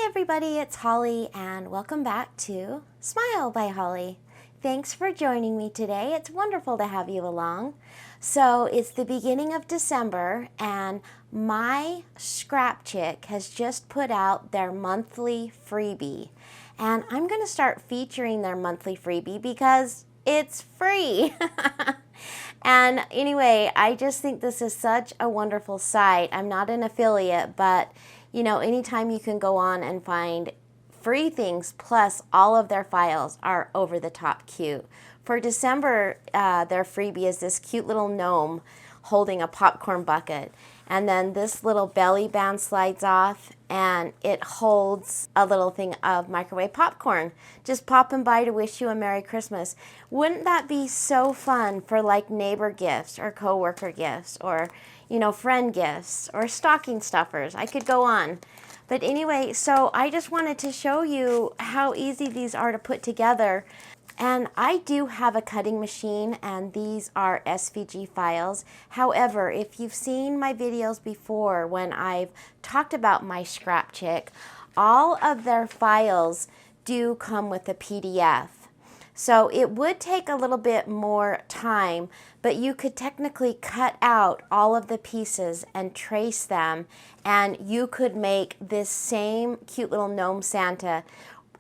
Hi everybody, it's Holly and welcome back to Smile by Holly. Thanks for joining me today. It's wonderful to have you along. So it's the beginning of December and my Scrap Chick has just put out their monthly freebie. And I'm going to start featuring their monthly freebie because it's free. And anyway, I just think this is such a wonderful site. I'm not an affiliate, but you know, anytime you can go on and find free things, plus all of their files are over the top cute. For December, their freebie is this cute little gnome holding a popcorn bucket. And then this little belly band slides off and it holds a little thing of microwave popcorn. Just popping by to wish you a Merry Christmas. Wouldn't that be so fun for like neighbor gifts or coworker gifts or, you know, friend gifts or stocking stuffers? I could go on. But anyway, so I just wanted to show you how easy these are to put together. And I do have a cutting machine and these are SVG files. However, if you've seen my videos before when I've talked about my Scrap Chick, all of their files do come with a PDF. So it would take a little bit more time, but you could technically cut out all of the pieces and trace them, and you could make this same cute little gnome Santa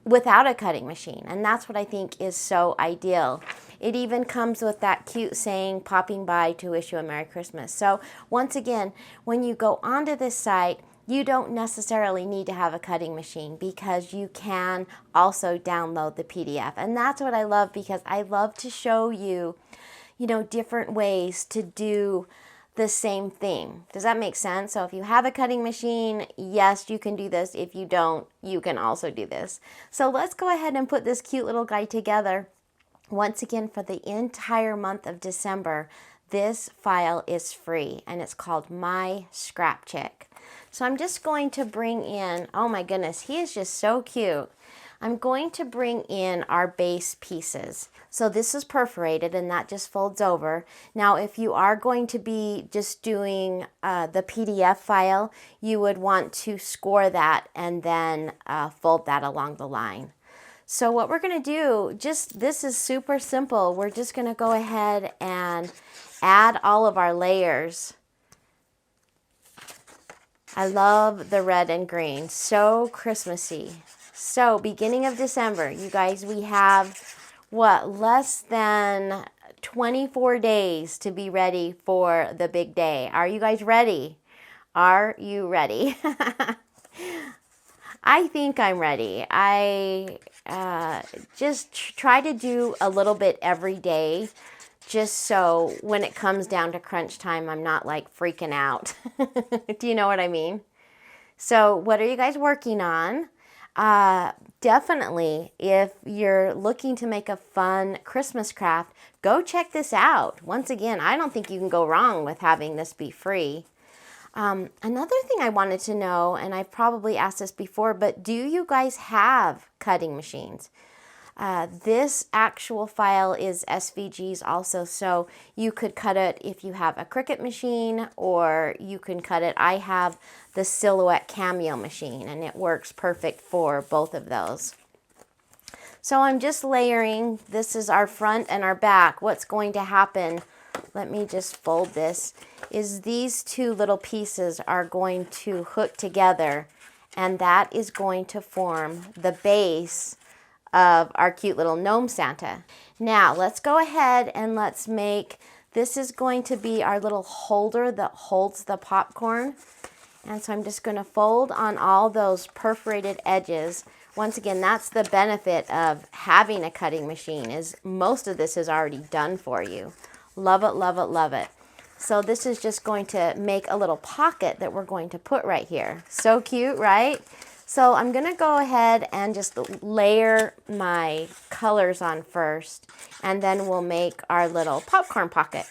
without a cutting machine, and that's what I think is so ideal. It even comes with that cute saying, popping by to wish you a Merry Christmas. So once again, when you go onto this site, you don't necessarily need to have a cutting machine because you can also download the PDF. And that's what I love, because I love to show you, you know, different ways to do the same thing. Does that make sense? So if you have a cutting machine, yes, you can do this. If you don't, you can also do this. So let's go ahead and put this cute little guy together. Once again, for the entire month of December, this file is free and it's called My Scrap Chick. So I'm just going to bring in, oh my goodness, he is just so cute. I'm going to bring in our base pieces. So this is perforated and that just folds over. Now if you are going to be just doing the PDF file, you would want to score that and then fold that along the line. So what we're going to do, this is super simple. We're just going to go ahead and add all of our layers. I love the red and green, so Christmassy. So beginning of December, you guys, we have what, less than 24 days to be ready for the big day. Are you guys ready? Are you ready? I think I'm ready. I just try to do a little bit every day, just so when it comes down to crunch time, I'm not like freaking out. Do you know what I mean? So what are you guys working on? Definitely, if you're looking to make a fun Christmas craft, go check this out. Once again, I don't think you can go wrong with having this be free. Another thing I wanted to know, and I've probably asked this before, but do you guys have cutting machines? This actual file is SVGs also, so you could cut it if you have a Cricut machine, or you can cut it. I have the Silhouette Cameo machine, and it works perfect for both of those. So I'm just layering. This is our front and our back. What's going to happen, let me just fold this, is these two little pieces are going to hook together, and that is going to form the base of our cute little gnome Santa. Now let's go ahead and let's make, this is going to be our little holder that holds the popcorn. And so I'm just going to fold on all those perforated edges. Once again, that's the benefit of having a cutting machine, is most of this is already done for you. Love it, love it, love it. So this is just going to make a little pocket that we're going to put right here. So cute, right? So I'm going to go ahead and just layer my colors on first, and then we'll make our little popcorn pocket.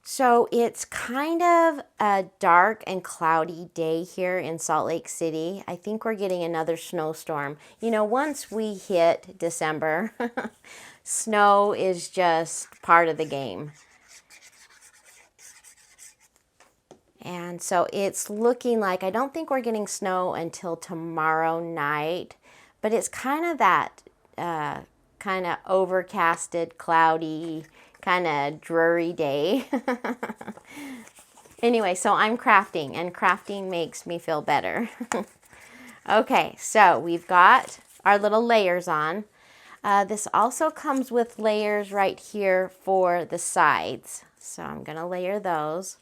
So it's kind of a dark and cloudy day here in Salt Lake City. I think we're getting another snowstorm. You know, once we hit December, snow is just part of the game. And so it's looking like, I don't think we're getting snow until tomorrow night, but it's kind of that kind of overcasted, cloudy, kind of dreary day. Anyway, so I'm crafting, and crafting makes me feel better. Okay, so we've got our little layers on. This also comes with layers right here for the sides. So I'm going to layer those.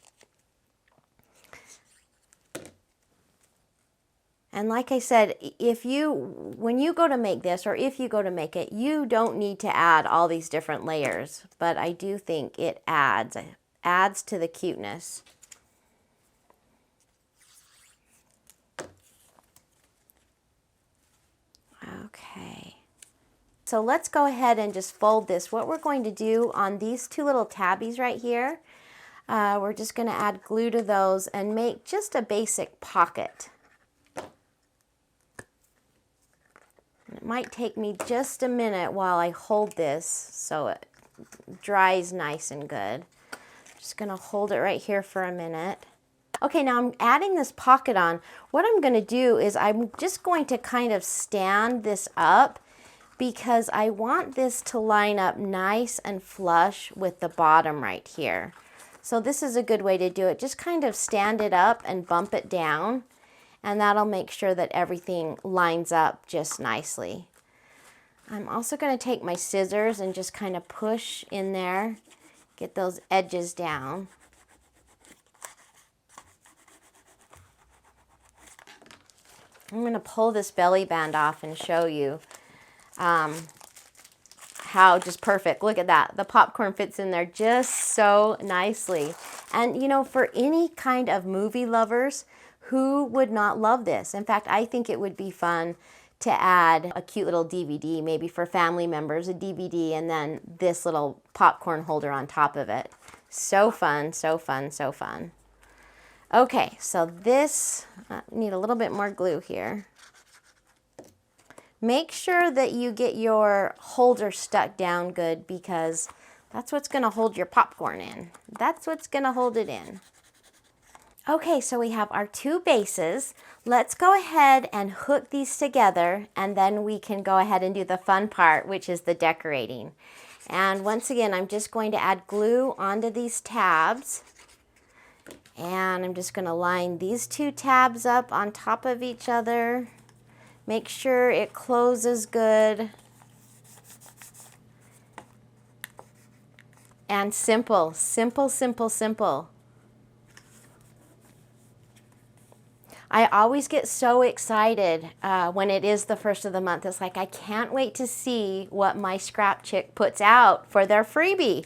And like I said, when you go to make this, or if you go to make it, you don't need to add all these different layers, but I do think it adds to the cuteness. Okay. So let's go ahead and just fold this. What we're going to do on these two little tabbies right here, we're just going to add glue to those and make just a basic pocket. It might take me just a minute while I hold this so it dries nice and good. Just going to hold it right here for a minute. Okay, now I'm adding this pocket on. What I'm going to do is I'm just going to kind of stand this up because I want this to line up nice and flush with the bottom right here. So this is a good way to do it. Just kind of stand it up and bump it down, and that'll make sure that everything lines up just nicely. I'm also going to take my scissors and just kind of push in there, get those edges down. I'm going to pull this belly band off and show you how just perfect. Look at that. The popcorn fits in there just so nicely. And you know, for any kind of movie lovers, who would not love this? In fact, I think it would be fun to add a cute little DVD, maybe for family members, a DVD, and then this little popcorn holder on top of it. So fun, so fun, so fun. Okay, so this, need a little bit more glue here. Make sure that you get your holder stuck down good because that's what's going to hold your popcorn in. That's what's going to hold it in. Okay, so we have our two bases. Let's go ahead and hook these together, and then we can go ahead and do the fun part, which is the decorating. And once again, I'm just going to add glue onto these tabs. And I'm just going to line these two tabs up on top of each other. Make sure it closes good. And simple, simple, simple, simple. I always get so excited when it is the first of the month. It's like, I can't wait to see what my Scrap Chick puts out for their freebie.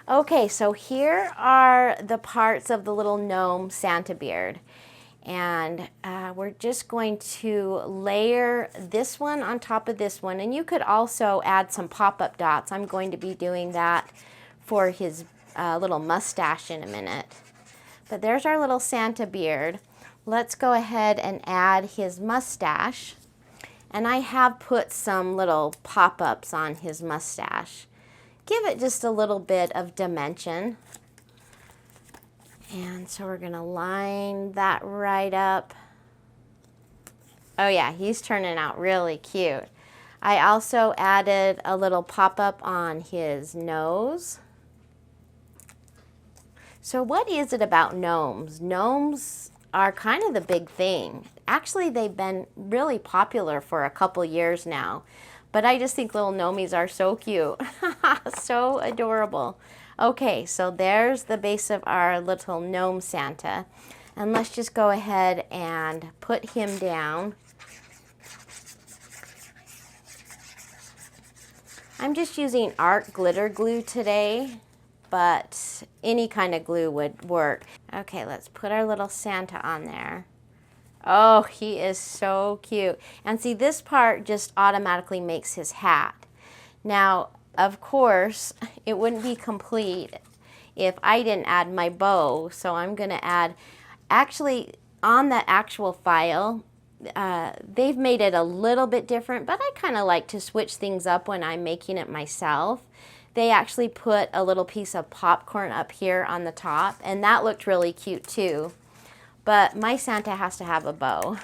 Okay, so here are the parts of the little gnome Santa beard. And we're just going to layer this one on top of this one. And you could also add some pop-up dots. I'm going to be doing that for his little mustache in a minute. But there's our little Santa beard. Let's go ahead and add his mustache. And I have put some little pop-ups on his mustache. Give it just a little bit of dimension. And so we're going to line that right up. Oh yeah, he's turning out really cute. I also added a little pop-up on his nose. So what is it about gnomes? Gnomes are kind of the big thing. Actually, they've been really popular for a couple years now. But I just think little gnomies are so cute. So adorable. Okay, so there's the base of our little gnome Santa. And let's just go ahead and put him down. I'm just using art glitter glue today, but any kind of glue would work. Okay, let's put our little Santa on there. Oh, he is so cute. And see, this part just automatically makes his hat. Now, of course, it wouldn't be complete if I didn't add my bow. So I'm going to add, actually, on that actual file, they've made it a little bit different, but I kind of like to switch things up when I'm making it myself. They actually put a little piece of popcorn up here on the top, and that looked really cute too. but my Santa has to have a bow.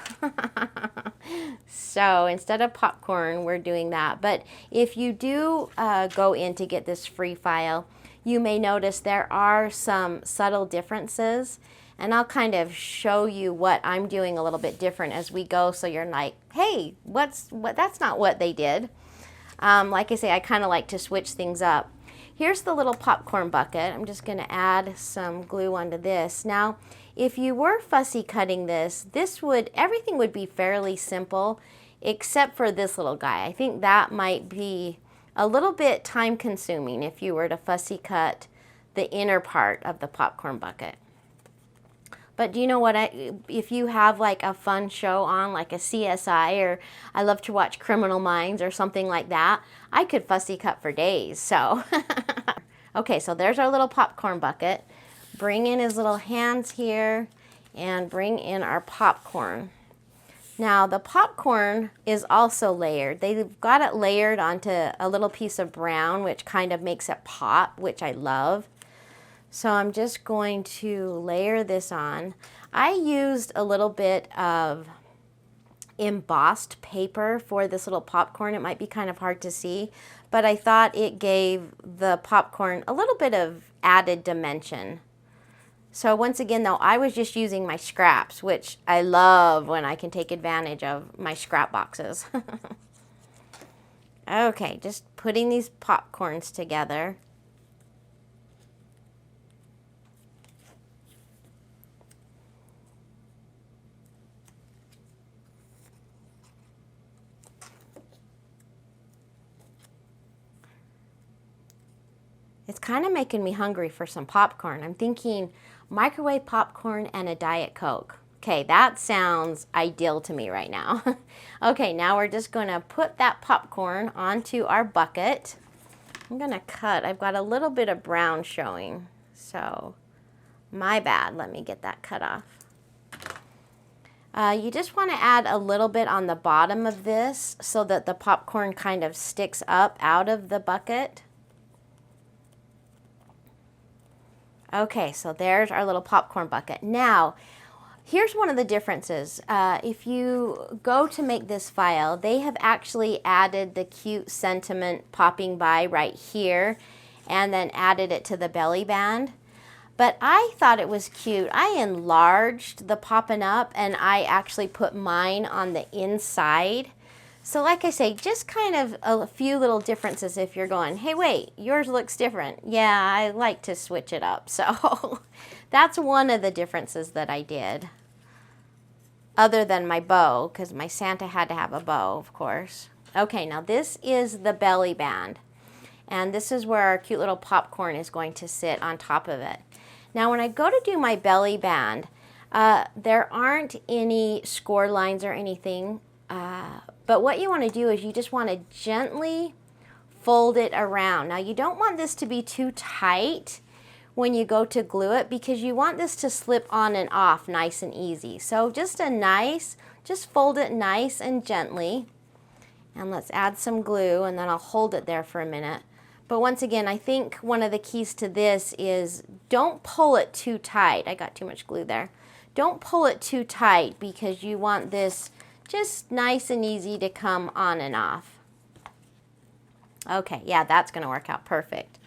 So instead of popcorn, we're doing that. But if you do go in to get this free file, you may notice there are some subtle differences. And I'll kind of show you what I'm doing a little bit different as we go, so you're like, hey, that's not what they did. Like I say, I kind of like to switch things up. Here's the little popcorn bucket. I'm just going to add some glue onto this. Now, if you were fussy cutting this, everything would be fairly simple, except for this little guy. I think that might be a little bit time consuming if you were to fussy cut the inner part of the popcorn bucket. But do you know what, if you have like a fun show on, like a CSI, or I love to watch Criminal Minds or something like that, I could fussy cut for days, so. Okay, so there's our little popcorn bucket. Bring in his little hands here and bring in our popcorn. Now the popcorn is also layered. They've got it layered onto a little piece of brown, which kind of makes it pop, which I love. So I'm just going to layer this on. I used a little bit of embossed paper for this little popcorn. It might be kind of hard to see, but I thought it gave the popcorn a little bit of added dimension. So once again though, I was just using my scraps, which I love when I can take advantage of my scrap boxes. Okay, just putting these popcorns together. It's kind of making me hungry for some popcorn. I'm thinking microwave popcorn and a Diet Coke. Okay, that sounds ideal to me right now. Okay, now we're just going to put that popcorn onto our bucket. I'm going to cut. I've got a little bit of brown showing, so my bad. Let me get that cut off. You just want to add a little bit on the bottom of this so that the popcorn kind of sticks up out of the bucket. Okay, so there's our little popcorn bucket. Now, here's one of the differences. If you go to make this file, they have actually added the cute sentiment popping by right here and then added it to the belly band. But I thought it was cute. I enlarged the popping up and I actually put mine on the inside. So like I say, just kind of a few little differences if you're going, hey, wait, yours looks different. Yeah, I like to switch it up. So that's one of the differences that I did. Other than my bow, because my Santa had to have a bow, of course. Okay, now this is the belly band. And this is where our cute little popcorn is going to sit on top of it. Now when I go to do my belly band, there aren't any score lines or anything. But what you want to do is you just want to gently fold it around. Now you don't want this to be too tight when you go to glue it because you want this to slip on and off nice and easy. So just fold it nice and gently. And let's add some glue and then I'll hold it there for a minute. But once again, I think one of the keys to this is don't pull it too tight. I got too much glue there. Don't pull it too tight because you want this just nice and easy to come on and off. Okay, yeah, that's going to work out perfect.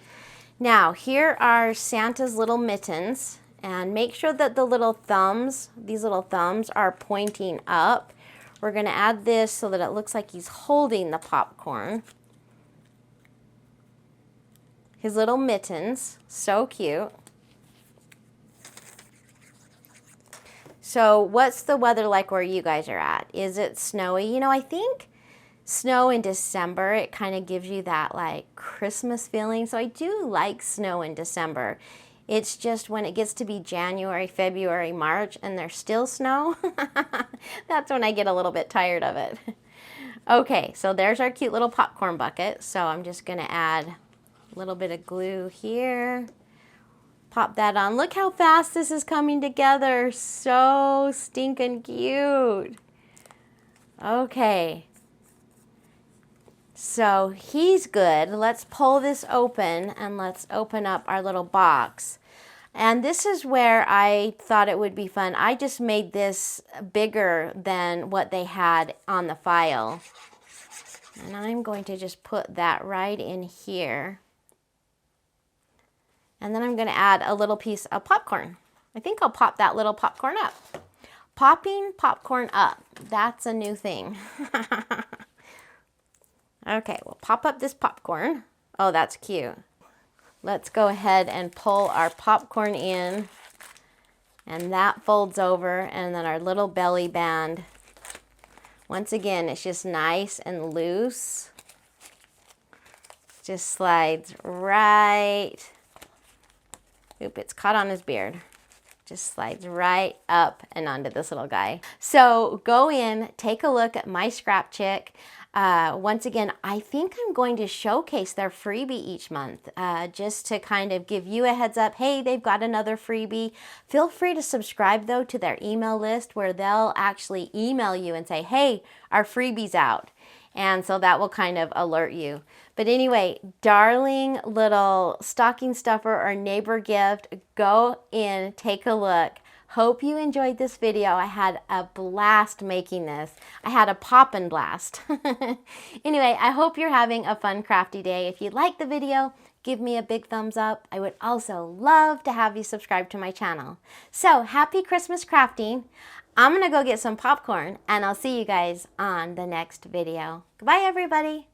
Now, here are Santa's little mittens, and make sure that the little thumbs, these little thumbs are pointing up. We're going to add this so that it looks like he's holding the popcorn. His little mittens, so cute. So what's the weather like where you guys are at? Is it snowy? You know, I think snow in December, it kind of gives you that like Christmas feeling. So I do like snow in December. It's just when it gets to be January, February, March, and there's still snow, that's when I get a little bit tired of it. Okay, so there's our cute little popcorn bucket. So I'm just gonna add a little bit of glue here. Pop that on. Look how fast this is coming together. So stinking cute. Okay. So he's good. Let's pull this open and let's open up our little box. And this is where I thought it would be fun. I just made this bigger than what they had on the file. And I'm going to just put that right in here. And then I'm going to add a little piece of popcorn. I think I'll pop that little popcorn up. Popping popcorn up. That's a new thing. Okay, we'll pop up this popcorn. Oh, that's cute. Let's go ahead and pull our popcorn in. And that folds over. And then our little belly band. Once again, it's just nice and loose. Just slides right. Oop, it's caught on his beard. Just slides right up and onto this little guy. So go in, take a look at My Scrap Chick. Once again, I think I'm going to showcase their freebie each month, just to kind of give you a heads up. Hey, they've got another freebie. Feel free to subscribe though to their email list where they'll actually email you and say, hey, our freebie's out. And so that will kind of alert you. But anyway, darling little stocking stuffer or neighbor gift, go in, take a look. Hope you enjoyed this video. I had a blast making this. I had a poppin' blast. Anyway, I hope you're having a fun crafty day. If you liked the video, give me a big thumbs up. I would also love to have you subscribe to my channel. So happy Christmas crafting. I'm gonna go get some popcorn and I'll see you guys on the next video. Goodbye, everybody.